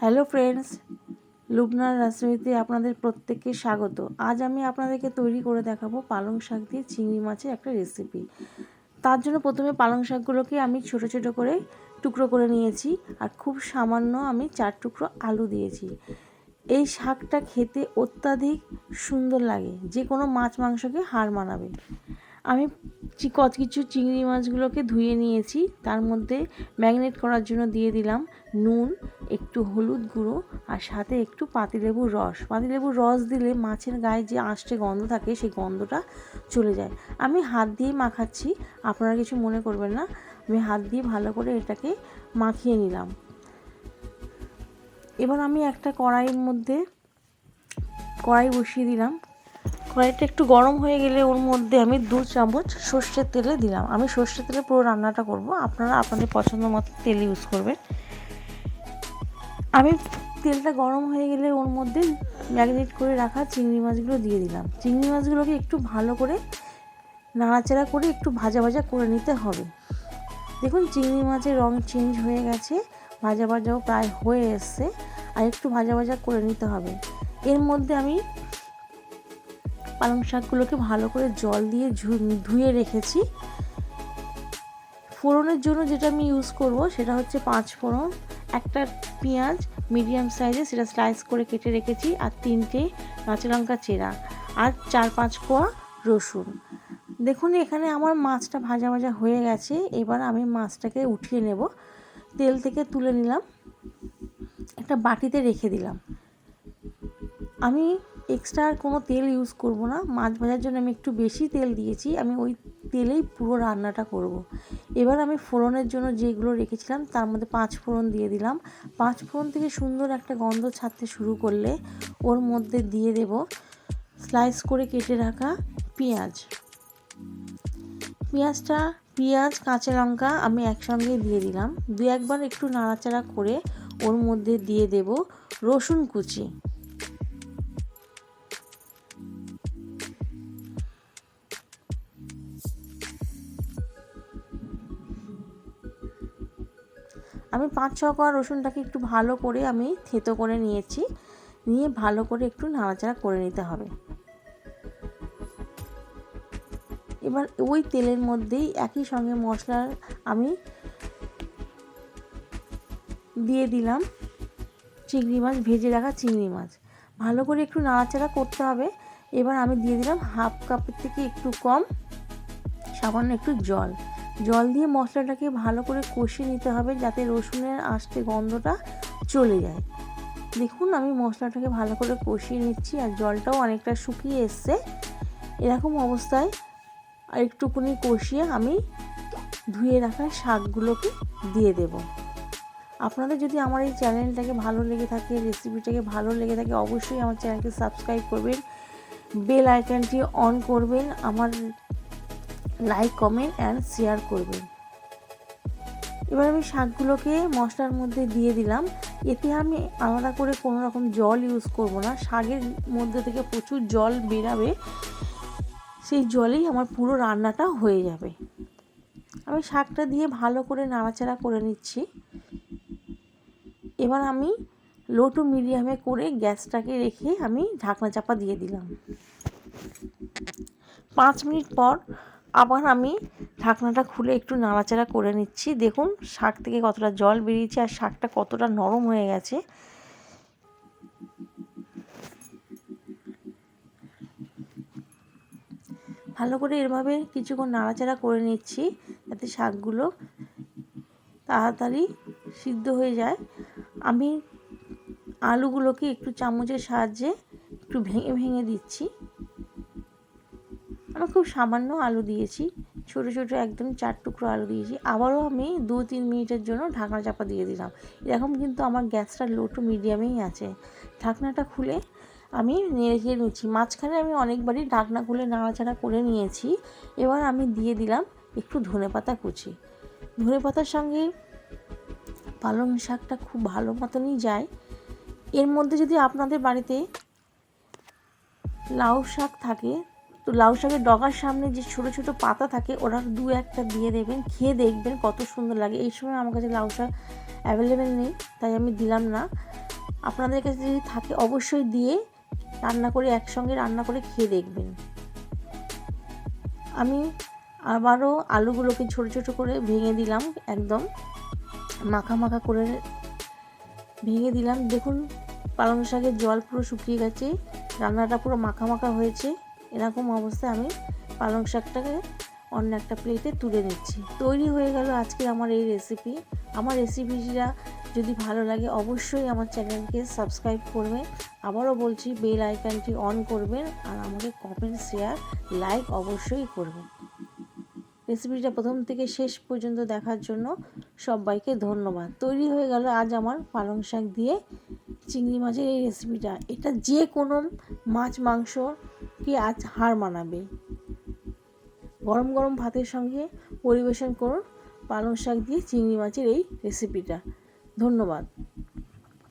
Hello friends, লুবনার রাসোইতে আপনাদের প্রত্যেককে স্বাগত। আজ আমি আপনাদেরকে তৈরি করে দেখাবো পালং শাক দিয়ে চিংড়ি মাছের একটা রেসিপি। তার জন্য প্রথমে পালং শাকগুলোকে আমি ছোট ছোট করে টুকরো করে নিয়েছি, আর খুব সামান্য আমি 4 টুকরো আলু দিয়েছি। এই শাকটা খেতে অত্যাধিক সুন্দর লাগে, যে কোনো মাছ মাংসকে হার মানাবে। আমি কিছু চিংড়ি মাছগুলোকে ধুয়ে নিয়েছি, তার মধ্যে ম্যারিনেট করার জন্য দিয়ে দিলাম নুন, একটু হলুদ গুঁড়ো, আর সাথে একটু পাতিলেবুর রস। পাতিলেবুর রস দিলে মাছের গায়ে যে আঁশটে গন্ধ থাকে সেই গন্ধটা চলে যায়। আমি হাত দিয়ে মাখাচ্ছি, আপনারা কিছু মনে করবেন না। আমি হাত দিয়ে ভালো করে এটাকে মাখিয়ে নিলাম। এবার আমি একটা কড়াই বসিয়ে দিলাম। কড়াইটা একটু গরম হয়ে গেলে ওর মধ্যে আমি 2 চামচ সর্ষের তেলে দিলাম। আমি সর্ষের তেলে পুরো রান্নাটা করব, আপনারা আপনাদের পছন্দ মতো তেল ইউজ করবেন। আমি তেলটা গরম হয়ে গেলে ওর মধ্যে ম্যারিনেট করে রাখা চিংড়ি মাছগুলো দিয়ে দিলাম। চিংড়ি মাছগুলোকে একটু ভালো করে নাড়াচাড়া করে একটু ভাজা ভাজা করে নিতে হবে। দেখুন চিংড়ি মাছের রং চেঞ্জ হয়ে গেছে, ভাজা ভাজাও প্রায় হয়ে এসছে, আর একটু ভাজা ভাজা করে নিতে হবে। এর মধ্যে আমি পালং শাকগুলোকে ভালো করে জল দিয়ে ধুয়ে রেখেছি। ফোড়নের জন্য যেটা আমি ইউজ করব সেটা হচ্ছে 5 ফোড়ন, একটা পেঁয়াজ মিডিয়াম সাইজে সেটা স্লাইস করে কেটে রেখেছি, আর 3টে কাঁচা লঙ্কা চেরা, আর 4-5 কোয়া রসুন। দেখুন এখানে আমার মাছটা ভাজা ভাজা হয়ে গেছে। এবার আমি মাছটাকে উঠিয়ে নেব। তেল থেকে তুলে নিলাম, একটা বাটিতে রেখে দিলাম। আমি এক্সট্রা আর কোনো তেল ইউজ করব না। মাছ ভাজার জন্য আমি একটু বেশি তেল দিয়েছি, আমি ওই তেলেই পুরো রান্নাটা করব। এবার আমি ফোড়নের জন্য যেগুলো রেখেছিলাম তার মধ্যে 5 ফোড়ন দিয়ে দিলাম। 5 ফোড়ন থেকে সুন্দর একটা গন্ধ ছাড়তে শুরু করলে ওর মধ্যে দিয়ে দেব স্লাইস করে কেটে রাখা পেঁয়াজ। পেঁয়াজ কাঁচা লঙ্কা আমি একসঙ্গে দিয়ে দিলাম। 2-1 বার একটু নাড়াচাড়া করে ওর মধ্যে দিয়ে দেব রসুন কুচি। আমি 5-6 কোয়া রসুনটাকে একটু ভালো করে আমি থেতো করে নিয়েছি, নিয়ে ভালো করে একটু নাড়াচাড়া করে নিতে হবে। এবার ওই তেলের মধ্যেই একই সঙ্গে মশলা আমি দিয়ে দিলাম চিংড়ি মাছ, ভেজে রাখা চিংড়ি মাছ। ভালো করে একটু নাড়াচাড়া করতে হবে। এবার আমি দিয়ে দিলাম হাফ কাপের থেকে একটু কম সামান্য একটু জল দিয়ে মশলাটাকে ভালো করে কষিয়ে নিতে হবে, যাতে রসুনের আঁশটে গন্ধটা চলে যায়। দেখুন আমি মশলাটাকে ভালো করে কষিয়ে নিচ্ছি, আর জলটাও অনেকটা শুকিয়ে এসছে। এরকম অবস্থায় আর একটুখানি কষিয়ে আমি ধুয়ে রাখা শাকগুলোকে দিয়ে দেব। আপনাদের যদি আমার এই চ্যানেলটাকে ভালো লেগে থাকে, রেসিপিটাকে ভালো লেগে থাকে, অবশ্যই আমার চ্যানেলকে সাবস্ক্রাইব করবেন, বেল আইকনটি অন করবেন, আমার লাইক কমেন্ট অ্যান্ড শেয়ার করবেন। এবার আমি শাকগুলোকে মশলার মধ্যে দিয়ে দিলাম। এতে আমি আলাদা করে কোনো রকম জল ইউজ করব না। শাকের মধ্যে থেকে প্রচুর জল বেরাবে, সেই জলেই আমার পুরো রান্নাটা হয়ে যাবে। আমি শাকটা দিয়ে ভালো করে নাড়াচাড়া করে নিচ্ছি। এবার আমি লো টু মিডিয়ামে করে গ্যাসটাকে রেখে আমি ঢাকনা চাপা দিয়ে দিলাম। 5 মিনিট পর আবার আমি ঢাকনাটা খুলে একটু নাড়াচাড়া করে নিচ্ছি। দেখুন শাক থেকে কতটা জল বেরিয়েছে, আর শাকটা কতটা নরম হয়ে গেছে। ভালো করে এভাবে কিছুক্ষণ নাড়াচাড়া করে নিচ্ছি, যাতে শাকগুলো তাড়াতাড়ি সিদ্ধ হয়ে যায়। আমি আলুগুলোকে একটু চামচের সাহায্যে একটু ভেঙে ভেঙে দিচ্ছি। আমি খুব সামান্য আলু দিয়েছি, ছোট ছোট একদম 4 টুকরো আলু দিয়েছি। আবারও আমি 2-3 মিনিটের জন্য ঢাকনা চাপা দিয়ে দিলাম। এরকম কিন্তু আমার গ্যাসটা লো টু মিডিয়ামেই আছে। ঢাকনাটা খুলে আমি নেড়ে নিচ্ছি। মাঝখানে আমি অনেকবারই ঢাকনা খুলে নাড়াচাড়া করে নিয়েছি। এবার আমি দিয়ে দিলাম একটু ধনেপাতা কুচি। ধনেপাতার সঙ্গে পালং শাকটা খুব ভালো মতনই যায়। এর মধ্যে যদি আপনাদের বাড়িতে লাউ শাক থাকে তো লাউ শাকের ডগার সামনে যে ছোটো ছোটো পাতা থাকে ওরা 2-1টা দিয়ে দেবেন, খেয়ে দেখবেন কত সুন্দর লাগে। এই সময় আমার কাছে লাউ শাক অ্যাভেলেবেল নেই, তাই আমি দিলাম না। আপনাদের কাছে যদি থাকে অবশ্যই দিয়ে রান্না করে একসঙ্গে রান্না করে খেয়ে দেখবেন। আমি আবারও আলুগুলোকে ছোটো ছোটো করে ভেঙে দিলাম, একদম মাখা মাখা করে ভেঙে দিলাম। দেখুন পালং শাকের জল পুরো শুকিয়ে গেছে, রান্নাটা পুরো মাখা মাখা হয়েছে। এরকম অবস্থায় আমি পালং শাকটাকে অন্য একটা প্লেটে তুলে নিচ্ছি। তৈরি হয়ে গেল আজকে আমার এই রেসিপি। আমার রেসিপিটা যদি ভালো লাগে অবশ্যই আমার চ্যানেলকে সাবস্ক্রাইব করবেন। আবারও বলছি বেল আইকনটি অন করবেন আর আমাকে কমেন্ট, শেয়ার, লাইক অবশ্যই করবেন। রেসিপিটা প্রথম থেকে শেষ পর্যন্ত দেখার জন্য সবাইকে ধন্যবাদ। তৈরি হয়ে গেল আজ আমার পালং শাক দিয়ে চিংড়ি মাছের এই রেসিপিটা। এটা যে কোনো মাছ মাংসকে আজ হার মানাবে। গরম গরম ভাতের সঙ্গে পরিবেশন করুন পালং শাক দিয়ে চিংড়ি মাছের এই রেসিপিটা। ধন্যবাদ।